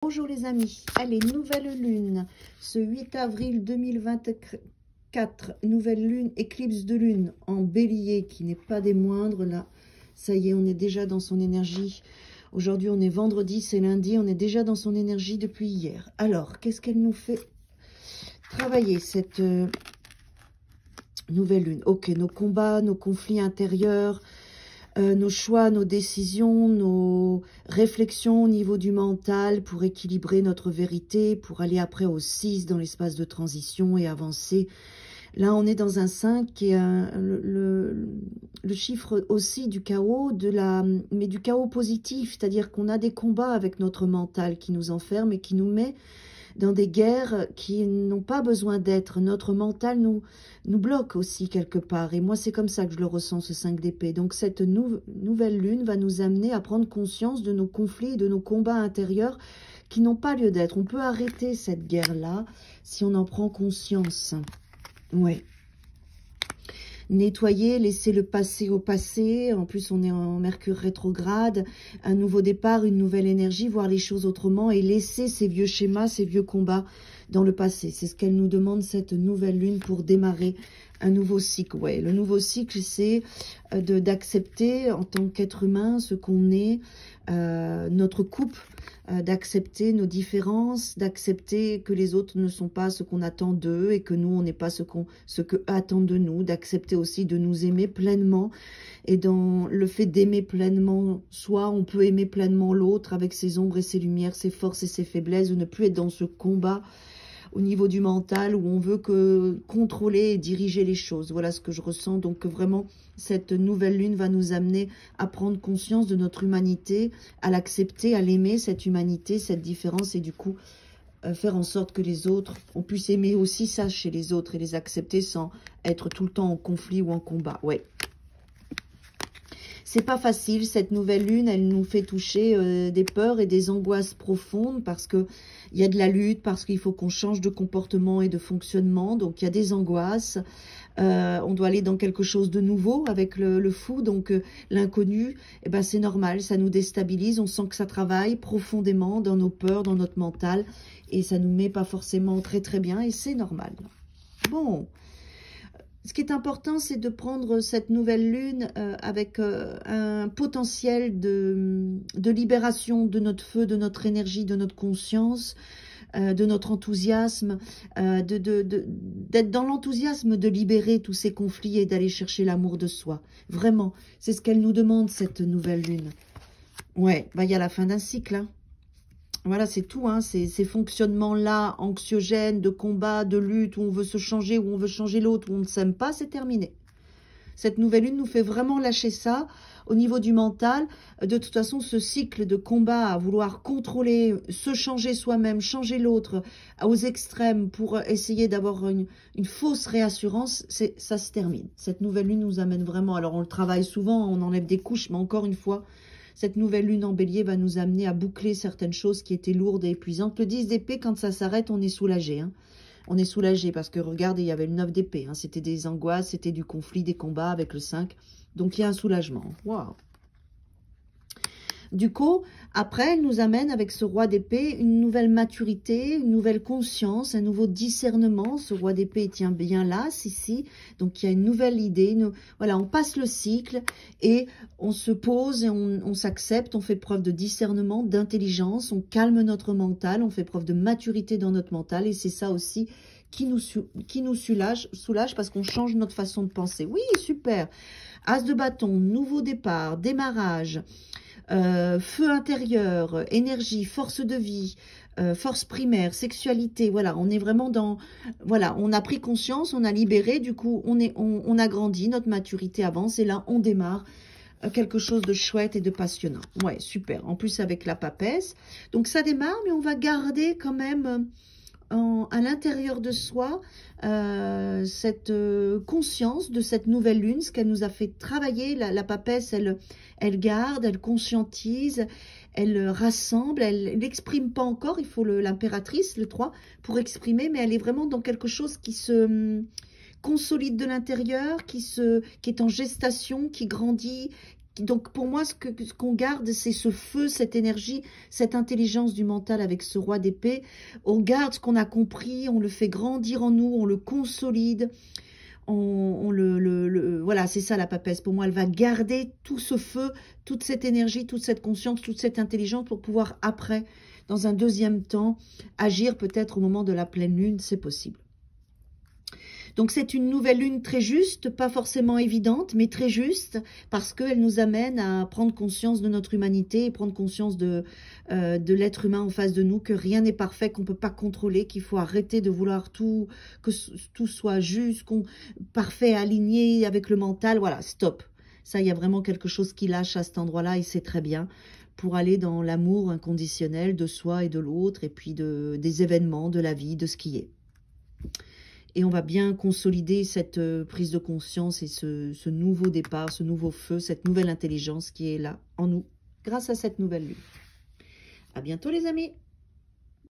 Bonjour les amis, allez, nouvelle lune, ce 8 avril 2024, nouvelle lune, éclipse de lune en bélier qui n'est pas des moindres, là, ça y est, on est déjà dans son énergie. Aujourd'hui, on est vendredi, c'est lundi, on est déjà dans son énergie depuis hier. Alors, qu'est-ce qu'elle nous fait travailler, cette nouvelle lune? Ok, nos combats, nos conflits intérieurs, nos choix, nos décisions, nos réflexions au niveau du mental pour équilibrer notre vérité, pour aller après au 6 dans l'espace de transition et avancer. Là, on est dans un 5 qui est le chiffre aussi du chaos, mais du chaos positif, c'est-à-dire qu'on a des combats avec notre mental qui nous enferme et qui nous met dans des guerres qui n'ont pas besoin d'être. Notre mental nous bloque aussi quelque part. Et moi, c'est comme ça que je le ressens, ce 5 d'épée. Donc, cette nouvelle lune va nous amener à prendre conscience de nos conflits, de nos combats intérieurs qui n'ont pas lieu d'être. On peut arrêter cette guerre-là si on en prend conscience. Ouais. Nettoyer, laisser le passé au passé. En plus, on est en Mercure rétrograde. Un nouveau départ, une nouvelle énergie, voir les choses autrement et laisser ces vieux schémas, ces vieux combats dans le passé. C'est ce qu'elle nous demande, cette nouvelle lune, pour démarrer un nouveau cycle. Ouais, le nouveau cycle, c'est d'accepter en tant qu'être humain ce qu'on est, notre coupe, d'accepter nos différences, d'accepter que les autres ne sont pas ce qu'on attend d'eux et que nous, on n'est pas ce qu'eux attendent de nous, d'accepter aussi de nous aimer pleinement. Et dans le fait d'aimer pleinement soi, on peut aimer pleinement l'autre avec ses ombres et ses lumières, ses forces et ses faiblesses, de ne plus être dans ce combat au niveau du mental où on veut contrôler et diriger les choses. Voilà ce que je ressens. Donc vraiment, cette nouvelle lune va nous amener à prendre conscience de notre humanité, à l'accepter, à l'aimer, cette humanité, cette différence, et du coup, faire en sorte que les autres, on puisse aimer aussi ça chez les autres et les accepter sans être tout le temps en conflit ou en combat. Ouais. C'est pas facile, cette nouvelle lune, elle nous fait toucher des peurs et des angoisses profondes parce que il y a de la lutte, parce qu'il faut qu'on change de comportement et de fonctionnement, donc il y a des angoisses. On doit aller dans quelque chose de nouveau avec le fou, donc l'inconnu, eh ben, c'est normal, ça nous déstabilise, on sent que ça travaille profondément dans nos peurs, dans notre mental, et ça nous met pas forcément très très bien, et c'est normal. Bon. Ce qui est important, c'est de prendre cette nouvelle lune avec un potentiel de libération de notre feu, de notre énergie, de notre conscience, de notre enthousiasme, d'être dans l'enthousiasme de libérer tous ces conflits et d'aller chercher l'amour de soi. Vraiment, c'est ce qu'elle nous demande, cette nouvelle lune. Ouais, bah, il y a la fin d'un cycle, hein. Voilà, c'est tout, hein, ces fonctionnements-là, anxiogènes, de combat, de lutte, où on veut se changer, où on veut changer l'autre, où on ne s'aime pas, c'est terminé. Cette nouvelle lune nous fait vraiment lâcher ça au niveau du mental. De toute façon, ce cycle de combat à vouloir contrôler, se changer soi-même, changer l'autre aux extrêmes pour essayer d'avoir une fausse réassurance, ça se termine. Cette nouvelle lune nous amène vraiment, alors on le travaille souvent, on enlève des couches, mais encore une fois, cette nouvelle lune en bélier va nous amener à boucler certaines choses qui étaient lourdes et épuisantes. Le 10 d'épée, quand ça s'arrête, on est soulagé, hein. On est soulagé parce que, regardez, il y avait le 9 d'épée. Hein. C'était des angoisses, c'était du conflit, des combats avec le 5. Donc, il y a un soulagement. Waouh! Du coup, après, elle nous amène avec ce roi d'épée une nouvelle maturité, une nouvelle conscience, un nouveau discernement. Ce roi d'épée tient bien là, ici. Donc, il y a une nouvelle idée. Voilà, on passe le cycle et on se pose et on s'accepte. On fait preuve de discernement, d'intelligence. On calme notre mental. On fait preuve de maturité dans notre mental. Et c'est ça aussi qui nous soulage parce qu'on change notre façon de penser. Oui, super. As de bâton, nouveau départ, démarrage. Feu intérieur, énergie, force de vie, force primaire, sexualité, voilà, on est vraiment dans, voilà, on a pris conscience, on a libéré, du coup, on a grandi, notre maturité avance, et là, on démarre quelque chose de chouette et de passionnant. Ouais, super, en plus avec la papesse, donc ça démarre, mais on va garder quand même à l'intérieur de soi cette conscience de cette nouvelle lune, ce qu'elle nous a fait travailler. La papesse, elle garde, elle conscientise, elle rassemble, elle n'exprime pas encore, il faut l'impératrice, le 3, pour exprimer, mais elle est vraiment dans quelque chose qui se consolide de l'intérieur, qui est en gestation, qui grandit, Donc pour moi, ce qu'on garde, c'est ce feu, cette énergie, cette intelligence du mental avec ce roi d'épée. On garde ce qu'on a compris, on le fait grandir en nous, on le consolide. Voilà, c'est ça la papesse. Pour moi, elle va garder tout ce feu, toute cette énergie, toute cette conscience, toute cette intelligence pour pouvoir après, dans un deuxième temps, agir peut-être au moment de la pleine lune, c'est possible. Donc c'est une nouvelle lune très juste, pas forcément évidente, mais très juste, parce qu'elle nous amène à prendre conscience de notre humanité et prendre conscience de l'être humain en face de nous, que rien n'est parfait, qu'on ne peut pas contrôler, qu'il faut arrêter de vouloir que tout soit juste, parfait, aligné avec le mental. Voilà, stop. Ça, il y a vraiment quelque chose qui lâche à cet endroit-là et c'est très bien pour aller dans l'amour inconditionnel de soi et de l'autre et puis des événements, de la vie, de ce qui est. Et on va bien consolider cette prise de conscience et ce nouveau départ, ce nouveau feu, cette nouvelle intelligence qui est là en nous grâce à cette nouvelle lune. À bientôt les amis!